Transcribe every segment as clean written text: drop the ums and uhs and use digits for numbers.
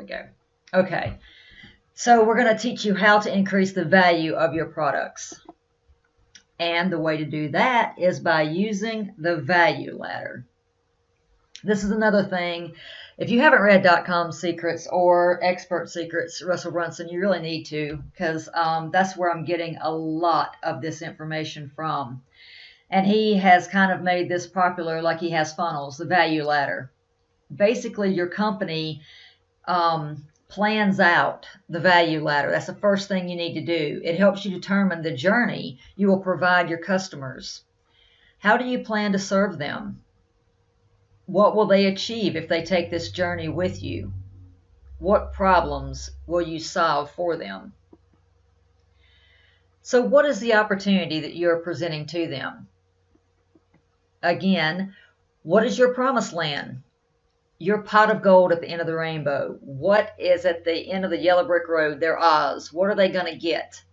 go. Okay. So we're going to teach you how to increase the value of your products. And the way to do that is by using the value ladder. This is another thing. If you haven't read .com Secrets or Expert Secrets, Russell Brunson, you really need to, because that's where I'm getting a lot of this information from. And he has kind of made this popular like he has funnels, the value ladder. Basically, your company plans out the value ladder. That's the first thing you need to do. It helps you determine the journey you will provide your customers. How do you plan to serve them? What will they achieve if they take this journey with you? What problems will you solve for them? So what is the opportunity that you're presenting to them? Again, what is your promised land? Your pot of gold at the end of the rainbow. What is at the end of the yellow brick road? Their Oz. What are they going to get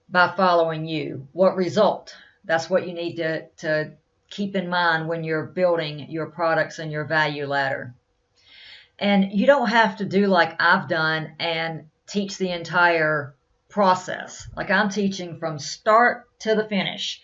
by following you? What result? That's what you need to keep in mind when you're building your products and your value ladder. And you don't have to do like I've done and teach the entire process. Like I'm teaching from start to the finish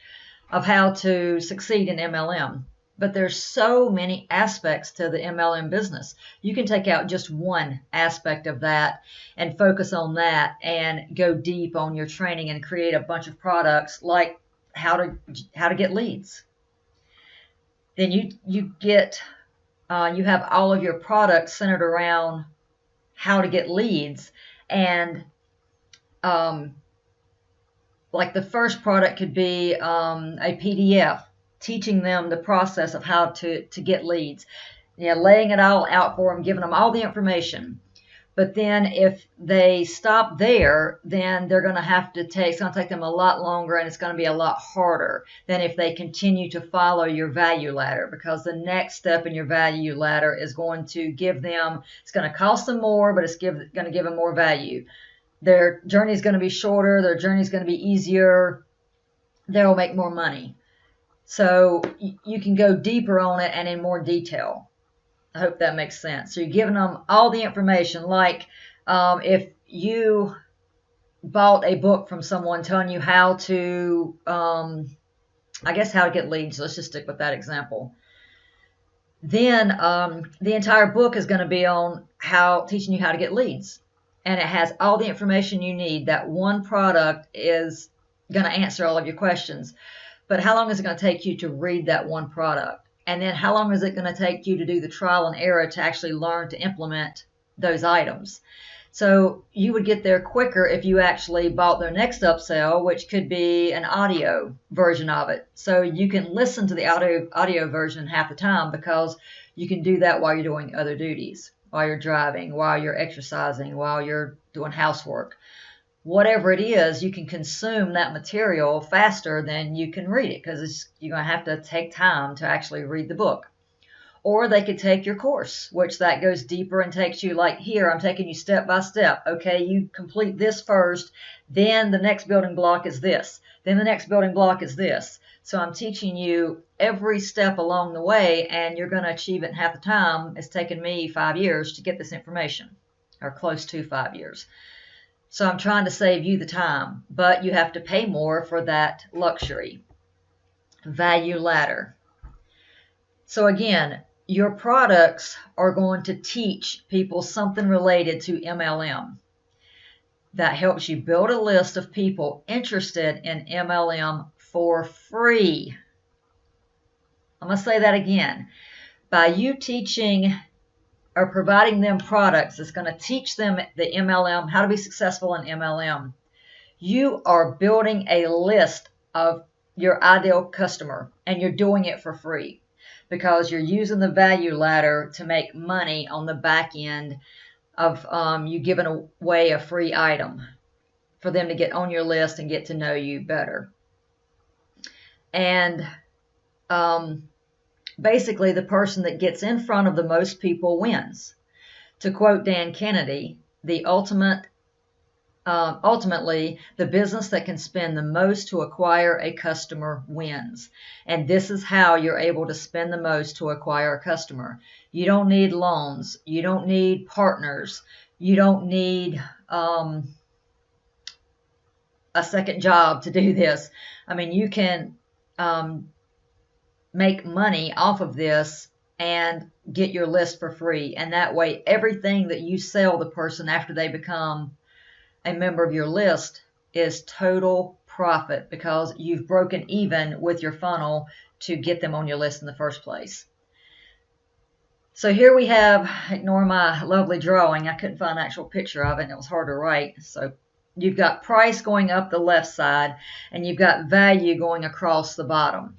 of how to succeed in MLM. But there's so many aspects to the MLM business. You can take out just one aspect of that and focus on that and go deep on your training and create a bunch of products like how to get leads. Then you have all of your products centered around how to get leads. And like the first product could be a PDF, teaching them the process of how to get leads, laying it all out for them, giving them all the information. But then if they stop there, then they're going to have to it's going to take them a lot longer, and it's going to be a lot harder than if they continue to follow your value ladder, because the next step in your value ladder is going to give them, it's going to cost them more, but it's going to give them more value. Their journey is going to be shorter. Their journey is going to be easier. They'll make more money. So you can go deeper on it and in more detail. I hope that makes sense. So you're giving them all the information. Like if you bought a book from someone telling you how to, how to get leads. Let's just stick with that example. Then the entire book is going to be on teaching you how to get leads. And it has all the information you need. That one product is going to answer all of your questions. But how long is it going to take you to read that one product? And then how long is it going to take you to do the trial and error to actually learn to implement those items? So you would get there quicker if you actually bought their next upsell, which could be an audio version of it. So you can listen to the audio version half the time, because you can do that while you're doing other duties, while you're driving, while you're exercising, while you're doing housework. Whatever it is, you can consume that material faster than you can read it, because you're going to have to take time to actually read the book. Or they could take your course, which that goes deeper and takes you, like here, I'm taking you step by step. Okay, you complete this first, then the next building block is this, then the next building block is this. So I'm teaching you every step along the way, and you're going to achieve it in half the time. It's taken me 5 years to get this information, or close to 5 years. So I'm trying to save you the time, but you have to pay more for that luxury. Value ladder. So again, your products are going to teach people something related to MLM. That helps you build a list of people interested in MLM for free. I'm going to say that again. By you teaching or providing them products that's going to teach them the MLM, how to be successful in MLM, you are building a list of your ideal customer, and you're doing it for free because you're using the value ladder to make money on the back end of you giving away a free item for them to get on your list and get to know you better. And basically, the person that gets in front of the most people wins. To quote Dan Kennedy, ultimately, the business that can spend the most to acquire a customer wins. And this is how you're able to spend the most to acquire a customer. You don't need loans. You don't need partners. You don't need a second job to do this. I mean, you can make money off of this and get your list for free. And that way, everything that you sell the person after they become a member of your list is total profit, because you've broken even with your funnel to get them on your list in the first place. So here we have, ignore my lovely drawing, I couldn't find an actual picture of it and it was hard to write. So you've got price going up the left side and you've got value going across the bottom.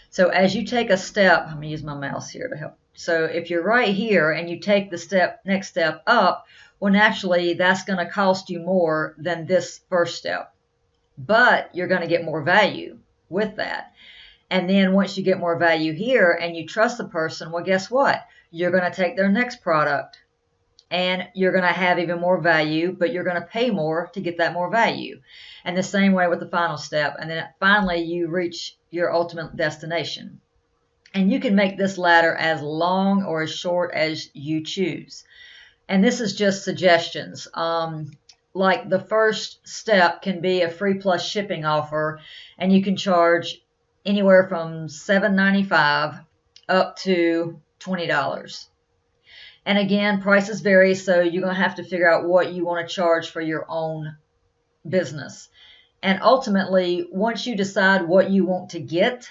So as you take a step, I'm going to use my mouse here to help. So if you're right here and you take the next step up, well, naturally that's going to cost you more than this first step, but you're going to get more value with that. And then once you get more value here and you trust the person, well, guess what? You're going to take their next product and you're going to have even more value, but you're going to pay more to get that more value. And the same way with the final step. And then finally you reach your ultimate destination. And you can make this ladder as long or as short as you choose. And this is just suggestions. Like the first step can be a free plus shipping offer, and you can charge anywhere from $7.95 up to $20. And again, prices vary, so you're going to have to figure out what you want to charge for your own business. And ultimately, once you decide what you want to get,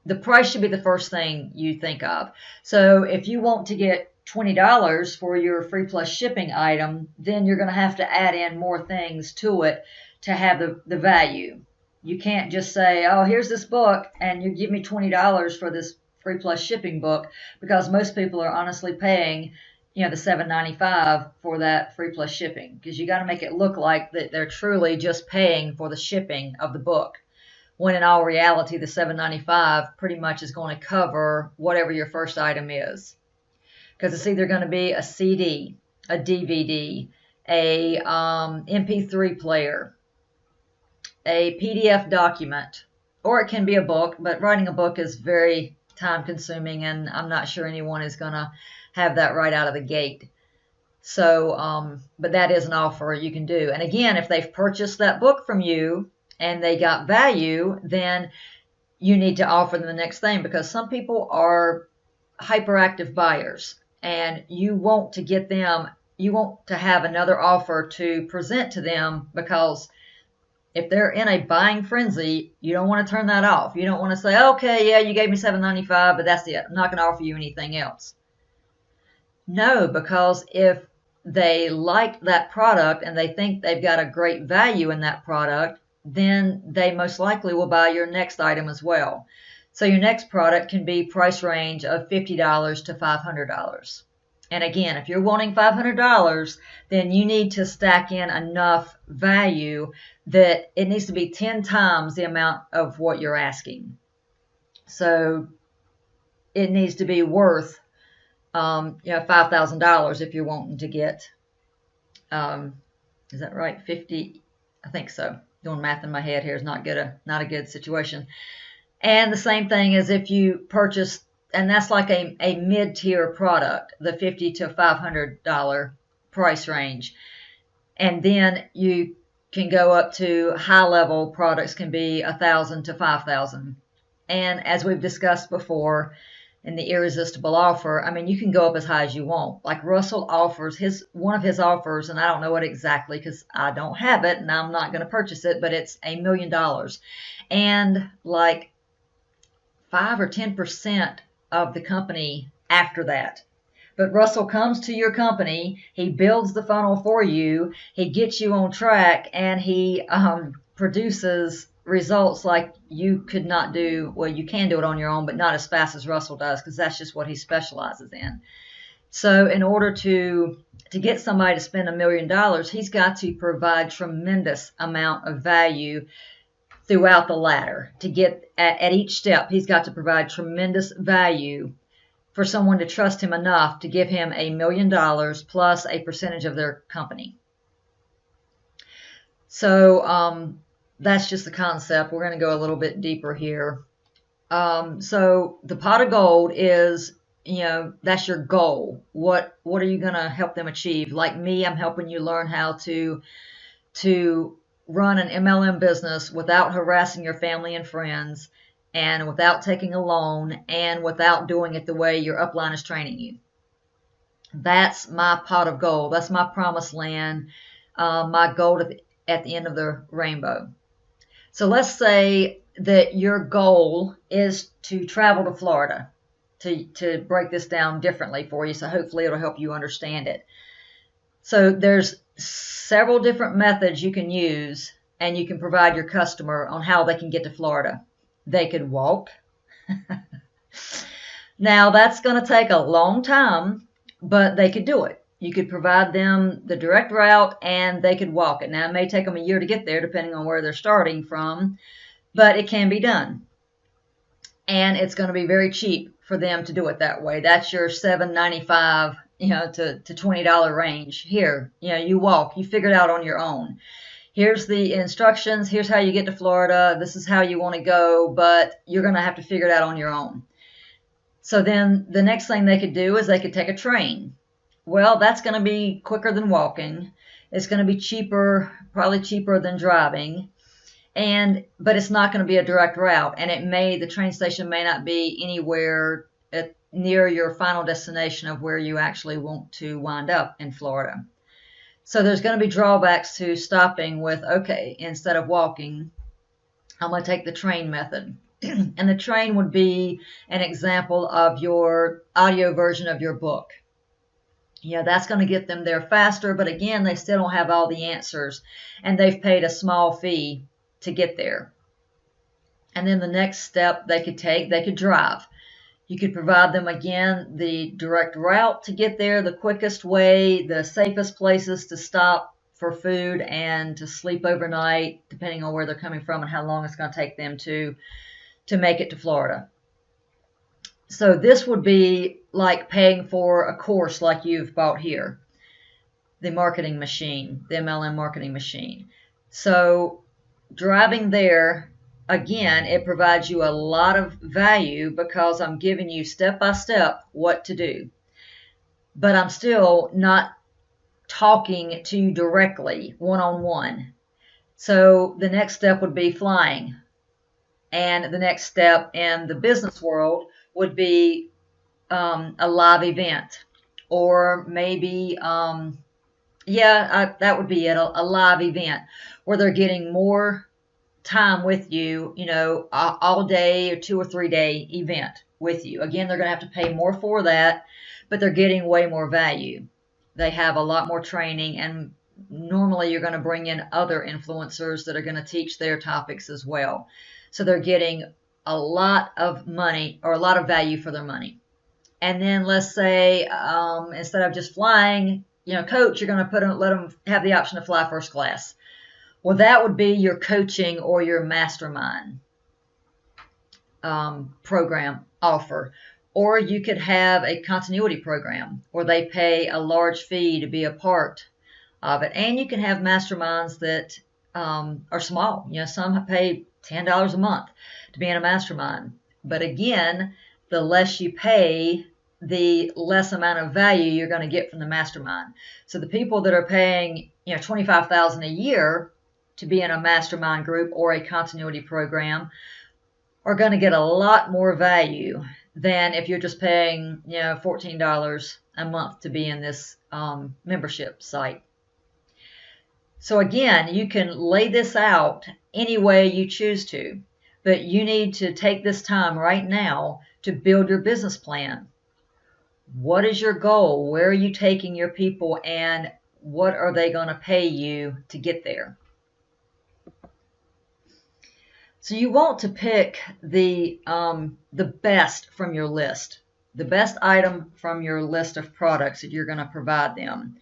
the price should be the first thing you think of. So if you want to get $20 for your free plus shipping item, then you're going to have to add in more things to it to have the value. You can't just say, oh, here's this book and you give me $20 for this free plus shipping book, because most people are honestly paying, the $7.95 for that free plus shipping, because you got to make it look like that they're truly just paying for the shipping of the book, when in all reality the $7.95 pretty much is going to cover whatever your first item is, because it's either going to be a CD, a DVD, a MP3 player, a PDF document, or it can be a book. But writing a book is very time consuming, and I'm not sure anyone is going to have that right out of the gate. So, but that is an offer you can do. And again, if they've purchased that book from you and they got value, then you need to offer them the next thing, because some people are hyperactive buyers and you want to have another offer to present to them, because if they're in a buying frenzy, you don't want to turn that off. You don't want to say, okay, yeah, you gave me $7.95, but that's it. I'm not going to offer you anything else. No, because if they like that product and they think they've got a great value in that product, then they most likely will buy your next item as well. So your next product can be price range of $50 to $500. And again, if you're wanting $500, then you need to stack in enough value that it needs to be 10 times the amount of what you're asking. So it needs to be worth, $5,000 if you're wanting to get, is that right? 50, I think so. Doing math in my head here is not a good situation. And the same thing as if you purchase, and that's like a mid-tier product, the $50 to $500 price range. And then you can go up to high-level products, can be $1,000 to $5,000. And as we've discussed before in the irresistible offer, I mean, you can go up as high as you want. Like Russell offers, one of his offers, and I don't know what exactly because I don't have it and I'm not going to purchase it, but it's $1 million. And like 5 or 10% of the company after that. But Russell comes to your company, he builds the funnel for you, he gets you on track, and he produces results like you could not do. Well, you can do it on your own, but not as fast as Russell does, because that's just what he specializes in. So in order to get somebody to spend $1 million, he's got to provide tremendous amount of value throughout the ladder. To get at each step, he's got to provide tremendous value for someone to trust him enough to give him $1 million plus a percentage of their company. So that's just the concept. We're going to go a little bit deeper here. So the pot of gold is that's your goal. What are you going to help them achieve? Like me, I'm helping you learn how to run an MLM business without harassing your family and friends, and without taking a loan, and without doing it the way your upline is training you. That's my pot of gold. That's my promised land, my gold at the end of the rainbow. So let's say that your goal is to travel to Florida, to break this down differently for you. So hopefully it'll help you understand it. So there's several different methods you can use, and you can provide your customer on how they can get to Florida. They could walk. Now that's going to take a long time, but they could do it. You could provide them the direct route, and they could walk it. Now, it may take them a year to get there, depending on where they're starting from, but it can be done. And it's going to be very cheap for them to do it that way. That's your $7.95, to $20 range. Here, you walk, you figure it out on your own. Here's the instructions. Here's how you get to Florida. This is how you want to go, but you're going to have to figure it out on your own. So then the next thing they could do is they could take a train. Well, that's going to be quicker than walking. It's going to be cheaper, probably cheaper than driving. But it's not going to be a direct route, and the train station may not be anywhere near your final destination of where you actually want to wind up in Florida. So there's going to be drawbacks to stopping with, okay, instead of walking, I'm going to take the train method. And the train would be an example of your audio version of your book. That's going to get them there faster, but again, they still don't have all the answers, and they've paid a small fee to get there. And then the next step they could drive. You could provide them, again, the direct route to get there, the quickest way, the safest places to stop for food and to sleep overnight, depending on where they're coming from and how long it's going to take them to make it to Florida. So this would be like paying for a course like you've bought here, the marketing machine, the MLM marketing machine. So driving there, again, it provides you a lot of value because I'm giving you step by step what to do. But I'm still not talking to you directly, one-on-one. So the next step would be flying. And the next step in the business world would be a live event, or maybe, that would be it, a live event where they're getting more time with you, all day or 2 or 3 day event with you. Again, they're going to have to pay more for that, but they're getting way more value. They have a lot more training, and normally you're going to bring in other influencers that are going to teach their topics as well. So they're getting a lot of money, or a lot of value for their money. And then let's say instead of just flying, coach, you're going to let them have the option to fly first class. Well, that would be your coaching or your mastermind program offer. Or you could have a continuity program where they pay a large fee to be a part of it. And you can have masterminds that are small. Some pay $10 a month to be in a mastermind. But again, the less you pay, the less amount of value you're going to get from the mastermind. So the people that are paying, $25,000 a year to be in a mastermind group or a continuity program are going to get a lot more value than if you're just paying, $14 a month to be in this membership site. So again, you can lay this out any way you choose to, but you need to take this time right now to build your business plan. What is your goal? Where are you taking your people, and what are they going to pay you to get there? So you want to pick the best from your list, the best item from your list of products that you're going to provide them.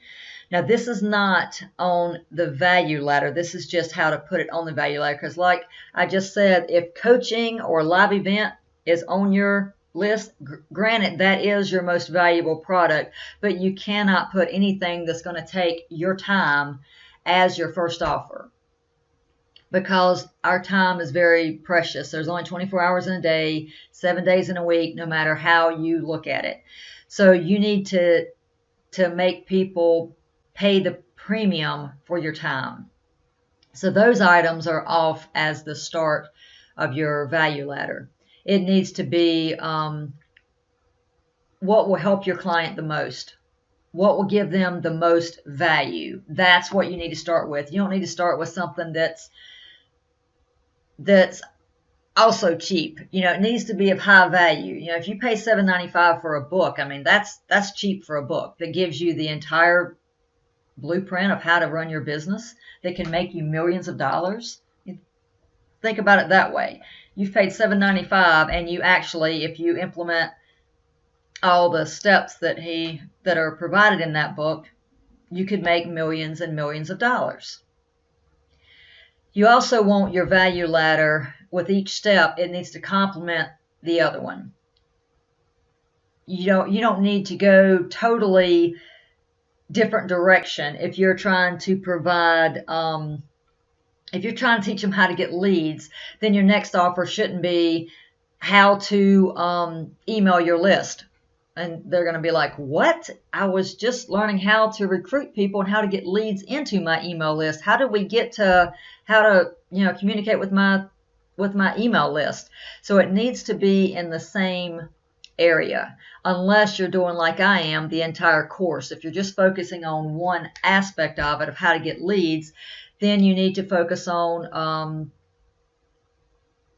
Now, this is not on the value ladder. This is just how to put it on the value ladder. Because like I just said, if coaching or live event is on your list, granted, that is your most valuable product, but you cannot put anything that's going to take your time as your first offer. because our time is very precious. There's only 24 hours in a day, 7 days in a week, no matter how you look at it. So you need to make people pay the premium for your time. So those items are off as the start of your value ladder. It needs to be what will help your client the most. What will give them the most value? That's what you need to start with. You don't need to start with something that's also cheap. It needs to be of high value. If you pay $7.95 for a book, I mean that's cheap for a book that gives you the entire blueprint of how to run your business that can make you millions of dollars. Think about it that way. You've paid $7.95, and you actually, if you implement all the steps that are provided in that book, you could make millions and millions of dollars. You also want your value ladder, with each step, it needs to complement the other one. You don't need to go totally different direction if you're trying to provide if you're trying to teach them how to get leads. Then your next offer shouldn't be how to email your list. And they're going to be like, what? I was just learning how to recruit people and how to get leads into my email list. How do we get to how to communicate with my email list? So it needs to be in the same area, unless you're doing like I am, the entire course. If you're just focusing on one aspect of it, of how to get leads, then you need to focus on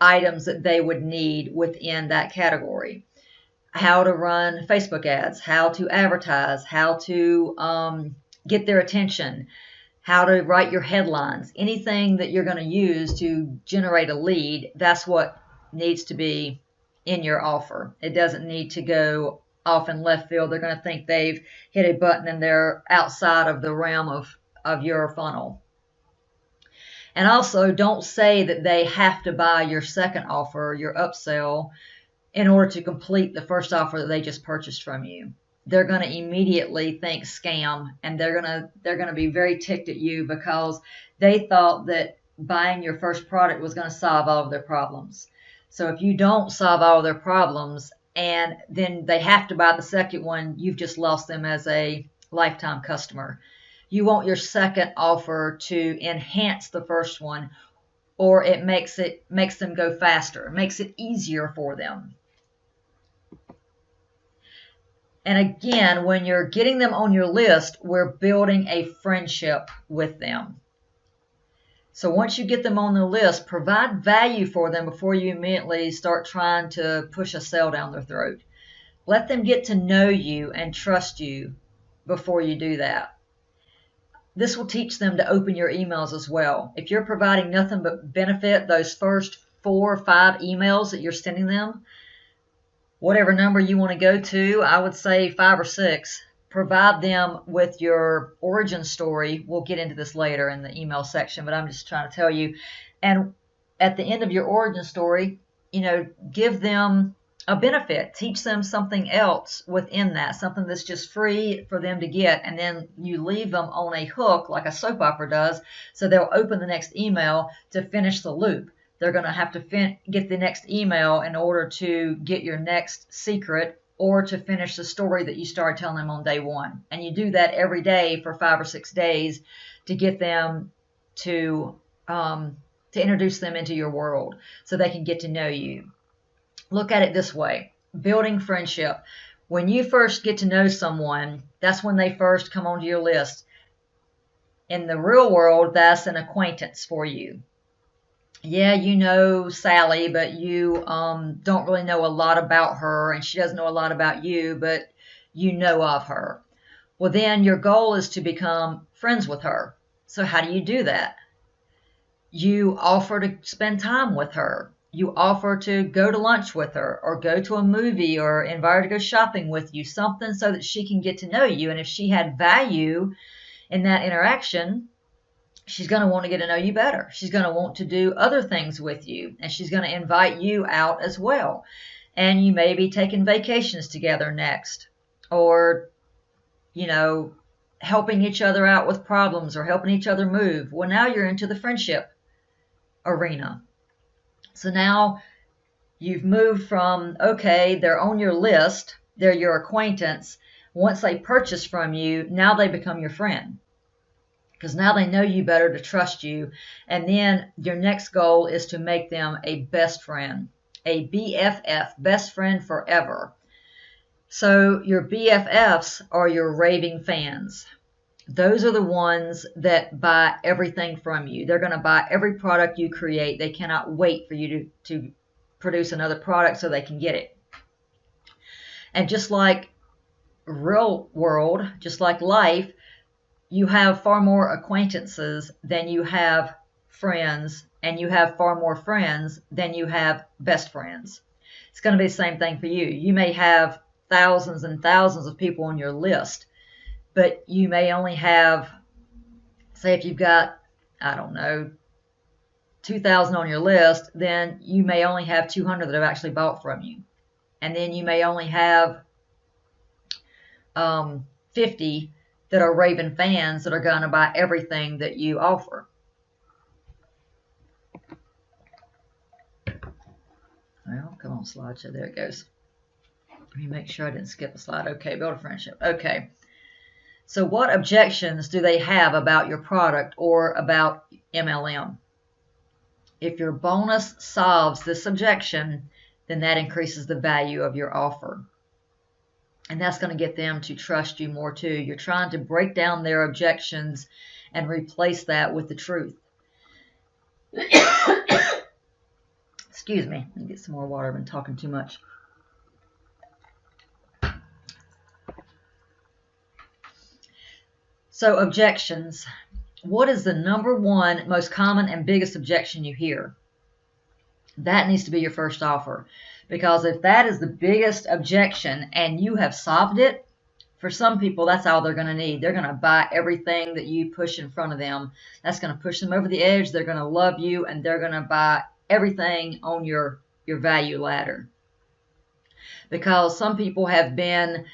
items that they would need within that category. How to run Facebook ads, how to advertise, how to get their attention, how to write your headlines, anything that you're going to use to generate a lead. That's what needs to be in your offer. It doesn't need to go off in left field. They're going to think they've hit a button and they're outside of the realm of your funnel. And also, don't say that they have to buy your second offer, your upsell, in order to complete the first offer that they just purchased from you. They're going to immediately think scam, and they're going to be very ticked at you because they thought that buying your first product was going to solve all of their problems. So if you don't solve all of their problems and then they have to buy the second one, you've just lost them as a lifetime customer. You want your second offer to enhance the first one, or it makes them go faster, makes it easier for them. And again, when you're getting them on your list, we're building a friendship with them. So once you get them on the list, provide value for them before you immediately start trying to push a sale down their throat. Let them get to know you and trust you before you do that. This will teach them to open your emails as well. If you're providing nothing but benefit, those first 4 or 5 emails that you're sending them, whatever number you want to go to, I would say 5 or 6. Provide them with your origin story. We'll get into this later in the email section, but I'm just trying to tell you. And at the end of your origin story, give them a benefit. Teach them something else within that, something that's just free for them to get. And then you leave them on a hook like a soap opera does, so they'll open the next email to finish the loop. They're going to have to get the next email in order to get your next secret or to finish the story that you started telling them on day one. And you do that every day for 5 or 6 days to get them to introduce them into your world so they can get to know you. Look at it this way, building friendship. When you first get to know someone, that's when they first come onto your list. In the real world, that's an acquaintance for you. Yeah, you know Sally, but you don't really know a lot about her, and she doesn't know a lot about you, but you know of her. Well, then your goal is to become friends with her. So how do you do that? You offer to spend time with her. You offer to go to lunch with her, or go to a movie, or invite her to go shopping with you, something so that she can get to know you. And if she had value in that interaction, she's going to want to get to know you better. She's going to want to do other things with you, and she's going to invite you out as well. And you may be taking vacations together next, or, helping each other out with problems or helping each other move. Well, now you're into the friendship arena. So now you've moved from, okay, they're on your list, they're your acquaintance. Once they purchase from you, now they become your friend, because now they know you better to trust you. And then your next goal is to make them a best friend, a BFF, best friend forever. So your BFFs are your raving fans. Those are the ones that buy everything from you. They're going to buy every product you create. They cannot wait for you to produce another product so they can get it. And just like real world, just like life, you have far more acquaintances than you have friends, and you have far more friends than you have best friends. It's going to be the same thing for you. You may have thousands and thousands of people on your list, but you may only have, say if you've got, I don't know, 2,000 on your list, then you may only have 200 that have actually bought from you. And then you may only have 50 that are raving fans that are going to buy everything that you offer. Well, come on, slideshow. There it goes. Let me make sure I didn't skip a slide. Okay, build a friendship. Okay. So what objections do they have about your product or about MLM? If your bonus solves this objection, then that increases the value of your offer. And that's going to get them to trust you more too. You're trying to break down their objections and replace that with the truth. Excuse me. Let me get some more water. I've been talking too much. So objections. What is the number one most common and biggest objection you hear? That needs to be your first offer. Because if that is the biggest objection and you have solved it, for some people, that's all they're going to need. They're going to buy everything that you push in front of them. That's going to push them over the edge. They're going to love you, and they're going to buy everything on your value ladder. Because some people have been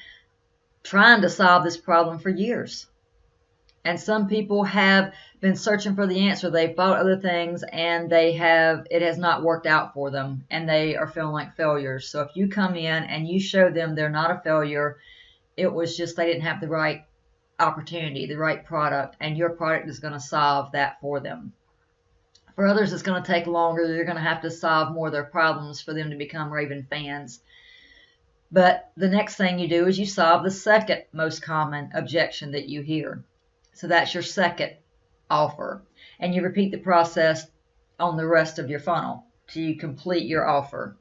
trying to solve this problem for years. And some people have been searching for the answer. They've bought other things and it has not worked out for them, and they are feeling like failures. So if you come in and you show them they're not a failure, it was just they didn't have the right opportunity, the right product, and your product is going to solve that for them. For others, it's going to take longer. You're going to have to solve more of their problems for them to become raving fans. But the next thing you do is you solve the second most common objection that you hear. So that's your second offer. And you repeat the process on the rest of your funnel till you complete your offer.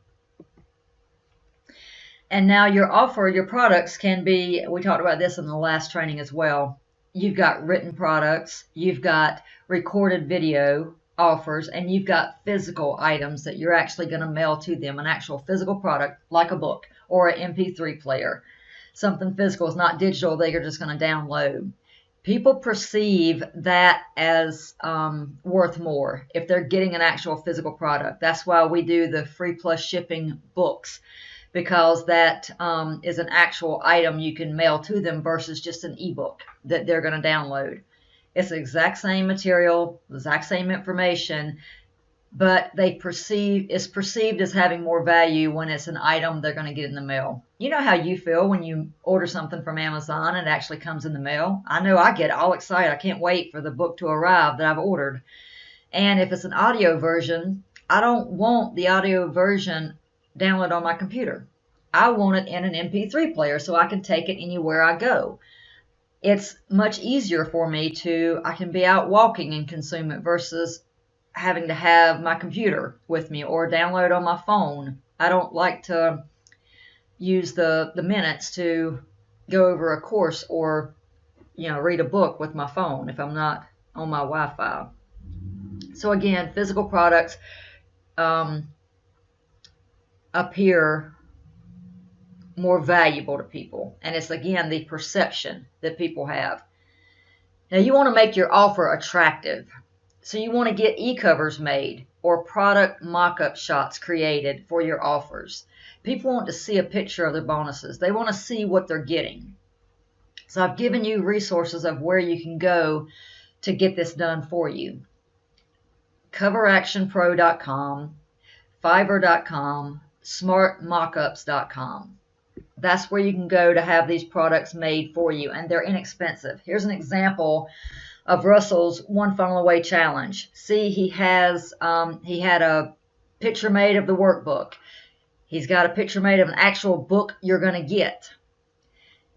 And now your offer, your products can be, we talked about this in the last training as well. You've got written products, you've got recorded video offers, and you've got physical items that you're actually going to mail to them, an actual physical product like a book or an MP3 player. Something physical, is not digital, they're just going to download. People perceive that as worth more if they're getting an actual physical product. That's why we do the free plus shipping books, because that is an actual item you can mail to them versus just an ebook that they're going to download. It's the exact same material, the exact same information, but it's perceived as having more value when it's an item they're going to get in the mail. You know how you feel when you order something from Amazon and it actually comes in the mail? I know I get all excited. I can't wait for the book to arrive that I've ordered. And if it's an audio version, I don't want the audio version downloaded on my computer. I want it in an MP3 player so I can take it anywhere I go. It's much easier for me I can be out walking and consume it versus having to have my computer with me or download on my phone. I don't like to use the minutes to go over a course or read a book with my phone if I'm not on my Wi-Fi. So again, physical products appear more valuable to people, and it's again the perception that people have. Now you want to make your offer attractive. So you want to get e-covers made or product mock-up shots created for your offers. People want to see a picture of their bonuses. They want to see what they're getting. So I've given you resources of where you can go to get this done for you. CoverActionPro.com, Fiverr.com, SmartMockups.com. That's where you can go to have these products made for you, and they're inexpensive. Here's an example of Russell's One Funnel Away Challenge. See, he had a picture made of the workbook. He's got a picture made of an actual book you're going to get.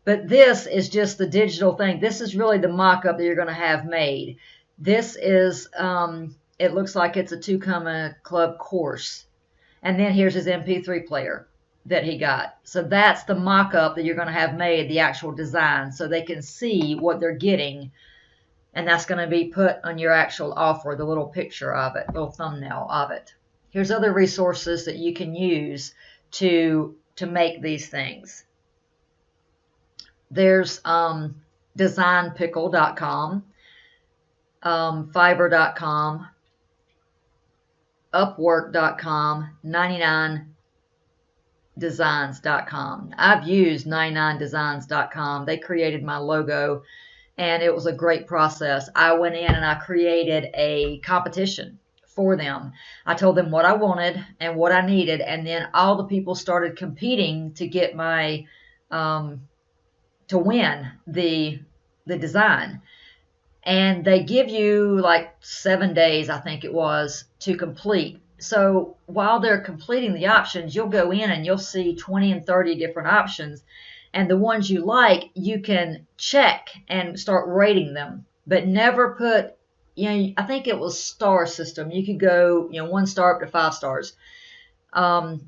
But this is just the digital thing. This is really the mock-up that you're going to have made. This is, it looks like it's a Two Comma Club course. And then here's his MP3 player that he got. So that's the mock-up that you're going to have made, the actual design, so they can see what they're getting. And that's going to be put on your actual offer, the little picture of it, little thumbnail of it. Here's other resources that you can use to make these things. There's designpickle.com, Fiverr.com, Upwork.com, 99designs.com. I've used 99designs.com. They created my logo, and it was a great process. I went in and I created a competition for them. I told them what I wanted and what I needed, and then all the people started competing to get my to win the design. And they give you like 7 days, I think it was, to complete. So while they're completing the options, you'll go in and you'll see 20 and 30 different options. And the ones you like, you can check and start rating them. But never put, I think it was star system. You could go, 1 star up to 5 stars.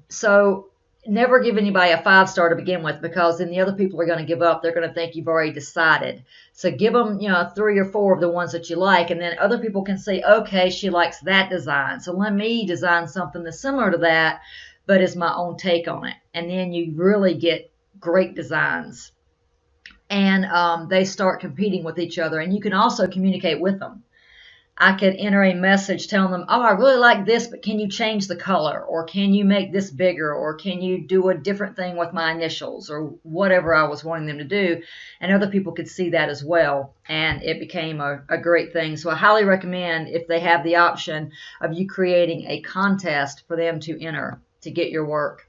So never give anybody a 5-star to begin with, because then the other people are going to give up. They're going to think you've already decided. So give them, 3 or 4 of the ones that you like, and then other people can say, okay, she likes that design, so let me design something that's similar to that, but it's my own take on it. And then you really get great designs. And they start competing with each other, and you can also communicate with them. I could enter a message telling them, oh, I really like this, but can you change the color? Or can you make this bigger? Or can you do a different thing with my initials? Or whatever I was wanting them to do. And other people could see that as well. And it became a great thing. So I highly recommend, if they have the option of you creating a contest for them to enter to get your work.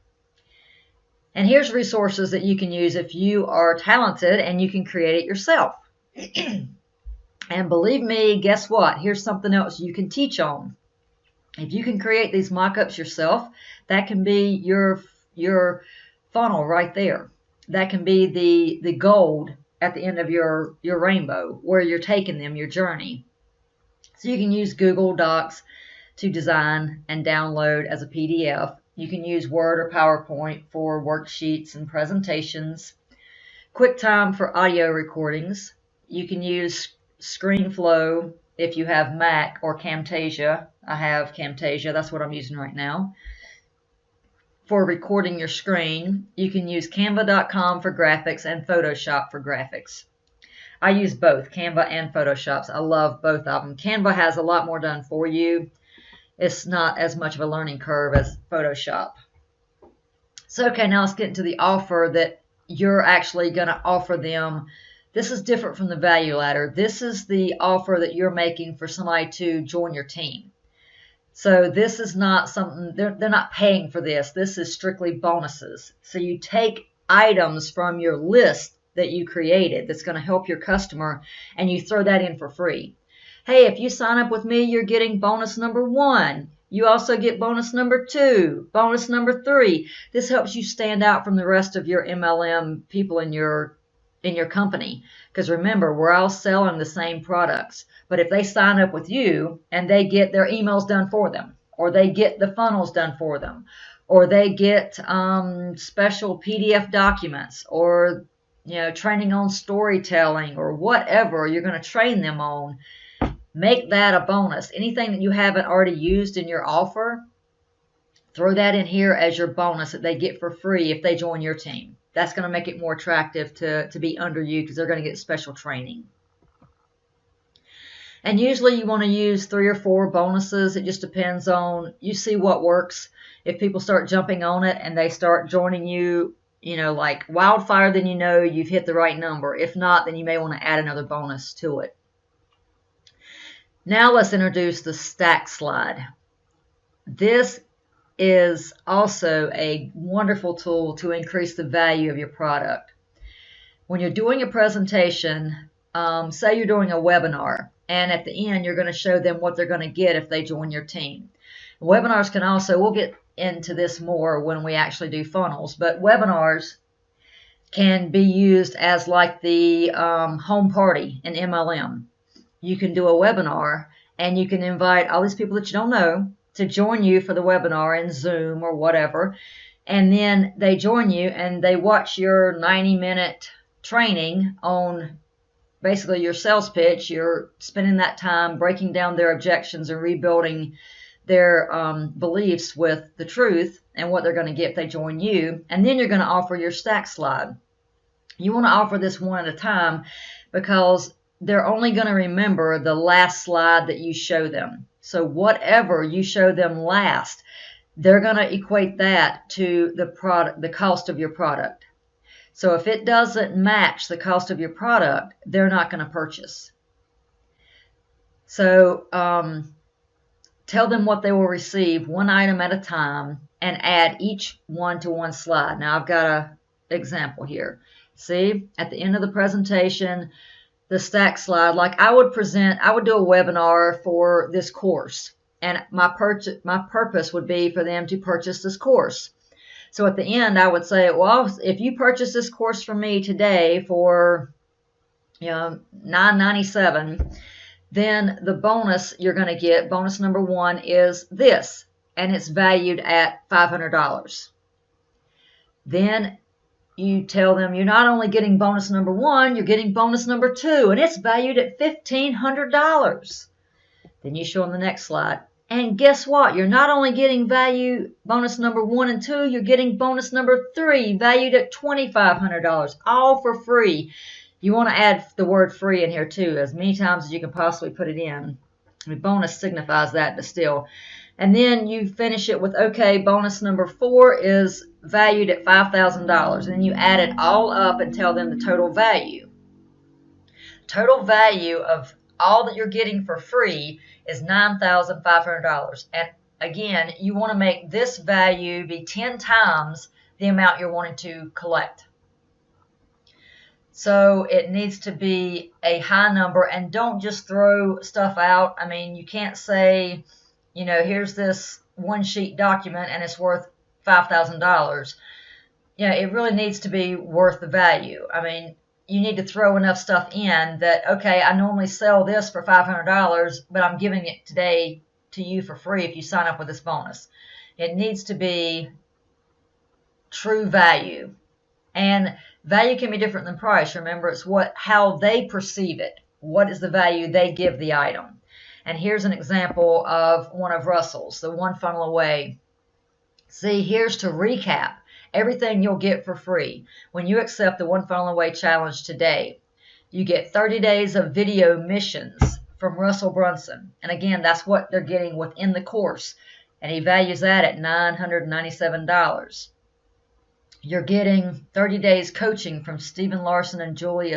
And here's resources that you can use if you are talented and you can create it yourself. And believe me, guess what? Here's something else you can teach on. If you can create these mock-ups yourself, that can be your funnel right there. That can be the gold at the end of your rainbow, where you're taking them, your journey. So you can use Google Docs to design and download as a PDF. You can use Word or PowerPoint for worksheets and presentations. QuickTime for audio recordings. You can use ScreenFlow if you have Mac, or Camtasia. I have Camtasia. That's what I'm using right now. For recording your screen, you can use Canva.com for graphics and Photoshop for graphics. I use both, Canva and Photoshop. I love both of them. Canva has a lot more done for you. It's not as much of a learning curve as Photoshop. So, okay, now let's get into the offer that you're actually going to offer them. This is different from the value ladder. This is the offer that you're making for somebody to join your team. So this is not something, they're not paying for this. This is strictly bonuses. So you take items from your list that you created that's going to help your customer, and you throw that in for free. Hey, if you sign up with me, you're getting bonus number 1. You also get bonus number 2, bonus number 3. This helps you stand out from the rest of your MLM people in your company, because remember, we're all selling the same products. But if they sign up with you and they get their emails done for them, or they get the funnels done for them, or they get special PDF documents, or training on storytelling, or whatever you're going to train them on, make that a bonus. Anything that you haven't already used in your offer, throw that in here as your bonus that they get for free if they join your team. That's going to make it more attractive to be under you, because they're going to get special training. And usually you want to use 3 or 4 bonuses. It just depends on, you see what works. If people start jumping on it and they start joining you, like wildfire, then you've hit the right number. If not, then you may want to add another bonus to it. Now let's introduce the stack slide. This is also a wonderful tool to increase the value of your product. When you're doing a presentation, say you're doing a webinar, and at the end you're going to show them what they're going to get if they join your team. Webinars can also, we'll get into this more when we actually do funnels, but webinars can be used as like the home party in MLM. You can do a webinar and you can invite all these people that you don't know to join you for the webinar in Zoom or whatever, and then they join you and they watch your 90-minute training on basically your sales pitch. You're spending that time breaking down their objections and rebuilding their beliefs with the truth and what they're going to get if they join you, and then you're going to offer your stack slide. You want to offer this one at a time because they're only going to remember the last slide that you show them. So whatever you show them last, they're going to equate that to the product, the cost of your product. So if it doesn't match the cost of your product, they're not going to purchase. So tell them what they will receive one item at a time and add each one to one slide. Now I've got an example here. See, at the end of the presentation, the stack slide, like I would do a webinar for this course, and my purpose would be for them to purchase this course. So at the end, I would say, well, if you purchase this course from me today for $9.97, then the bonus you're going to get, bonus number 1, is this, and it's valued at $500. Then you tell them you're not only getting bonus number 1, you're getting bonus number 2, and it's valued at $1,500. Then you show them the next slide. And guess what? You're not only getting value bonus number 1 and 2, you're getting bonus number 3 valued at $2,500, all for free. You want to add the word free in here too, as many times as you can possibly put it in. I mean, bonus signifies that, but still. And then you finish it with, okay, bonus number 4 is valued at $5,000. And then you add it all up and tell them the total value. Total value of all that you're getting for free is $9,500. And again, you want to make this value be 10 times the amount you're wanting to collect. So it needs to be a high number, and don't just throw stuff out. I mean, you can't say, here's this one sheet document and it's worth $5,000. It really needs to be worth the value. I mean, you need to throw enough stuff in that, okay, I normally sell this for $500, but I'm giving it today to you for free if you sign up with this bonus. It needs to be true value. And value can be different than price. Remember, it's how they perceive it. What is the value they give the item? And here's an example of one of Russell's, the One Funnel Away. See, here's to recap everything you'll get for free when you accept the One Funnel Away challenge today. You get 30 days of video missions from Russell Brunson. And again, that's what they're getting within the course. And he values that at $997. You're getting 30 days coaching from Stephen Larson and Julie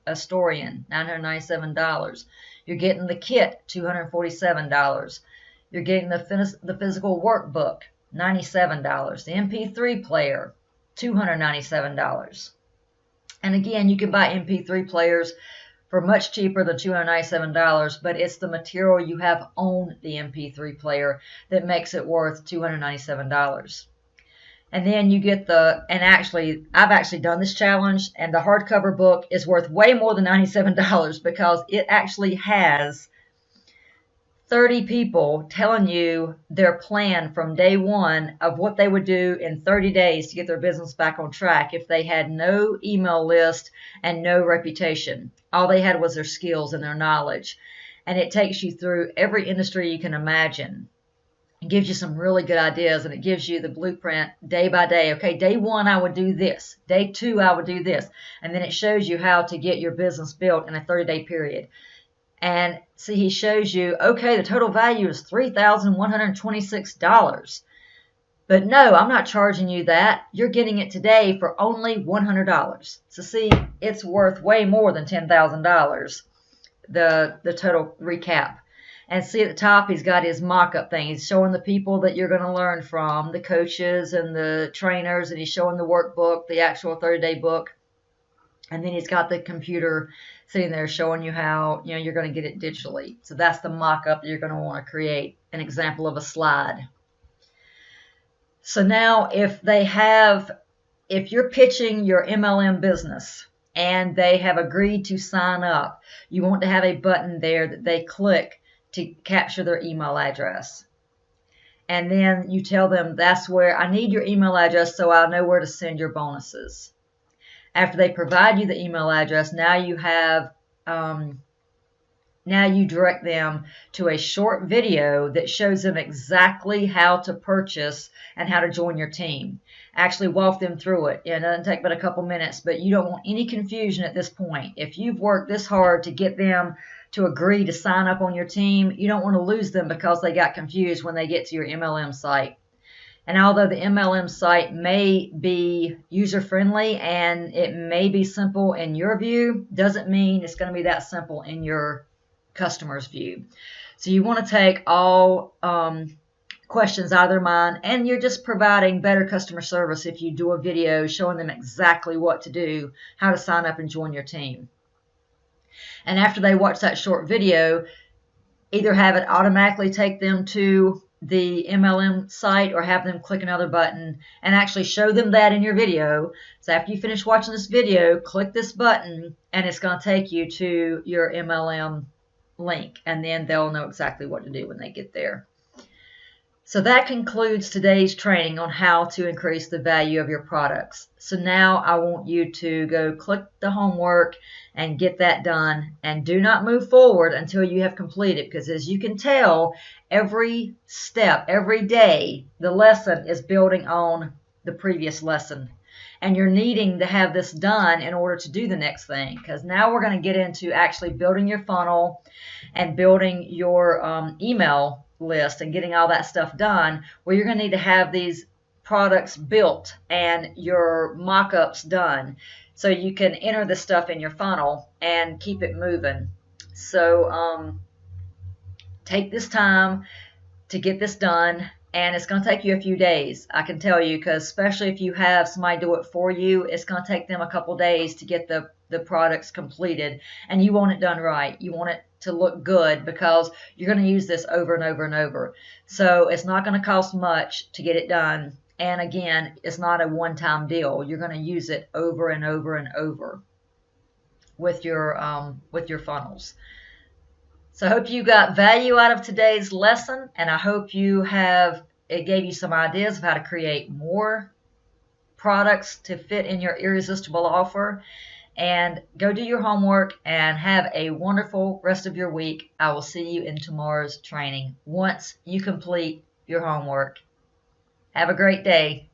Astorian, $997. You're getting the kit, $247. You're getting the physical workbook, $97. The MP3 player, $297. And again, you can buy MP3 players for much cheaper than $297, but it's the material you have on the MP3 player that makes it worth $297. And then you get I've actually done this challenge, and the hardcover book is worth way more than $97 because it actually has 30 people telling you their plan from day one of what they would do in 30 days to get their business back on track if they had no email list and no reputation. All they had was their skills and their knowledge. And it takes you through every industry you can imagine. It gives you some really good ideas, and it gives you the blueprint day by day. Okay, day 1, I would do this. Day 2, I would do this. And then it shows you how to get your business built in a 30-day period. And see, he shows you, okay, the total value is $3,126. But no, I'm not charging you that. You're getting it today for only $100. So see, it's worth way more than $10,000, the total recap. And see at the top, he's got his mock-up thing. He's showing the people that you're going to learn from, the coaches and the trainers, and he's showing the workbook, the actual 30-day book. And then he's got the computer sitting there showing you how, you're going to get it digitally. So that's the mock-up that you're going to want to create, an example of a slide. So now if you're pitching your MLM business and they have agreed to sign up, you want to have a button there that they click to capture their email address. And then you tell them, that's where I need your email address so I know where to send your bonuses. After they provide you the email address, now you direct them to a short video that shows them exactly how to purchase and how to join your team. Actually walk them through it. It doesn't take but a couple minutes, but you don't want any confusion at this point. If you've worked this hard to get them to agree to sign up on your team, you don't want to lose them because they got confused when they get to your MLM site. And although the MLM site may be user-friendly and it may be simple in your view, doesn't mean it's going to be that simple in your customer's view. So you want to take all questions out of their mind, and you're just providing better customer service if you do a video showing them exactly what to do, how to sign up and join your team. And after they watch that short video, either have it automatically take them to the MLM site or have them click another button and actually show them that in your video. So after you finish watching this video, click this button and it's going to take you to your MLM link, and then they'll know exactly what to do when they get there. So that concludes today's training on how to increase the value of your products. So now I want you to go click the homework and get that done, and do not move forward until you have completed, because as you can tell, every step, every day, the lesson is building on the previous lesson. And you're needing to have this done in order to do the next thing, because now we're going to get into actually building your funnel and building your email list and getting all that stuff done, where you're going to need to have these products built and your mock-ups done so you can enter the stuff in your funnel and keep it moving. So take this time to get this done, and it's going to take you a few days, I can tell you, because especially if you have somebody do it for you, it's going to take them a couple days to get the products completed, and you want it done right. You want it to look good because you're going to use this over and over and over. So it's not going to cost much to get it done. And again, it's not a one-time deal. You're going to use it over and over and over with your funnels. So I hope you got value out of today's lesson, and I hope it gave you some ideas of how to create more products to fit in your irresistible offer. And go do your homework and have a wonderful rest of your week. I will see you in tomorrow's training once you complete your homework. Have a great day.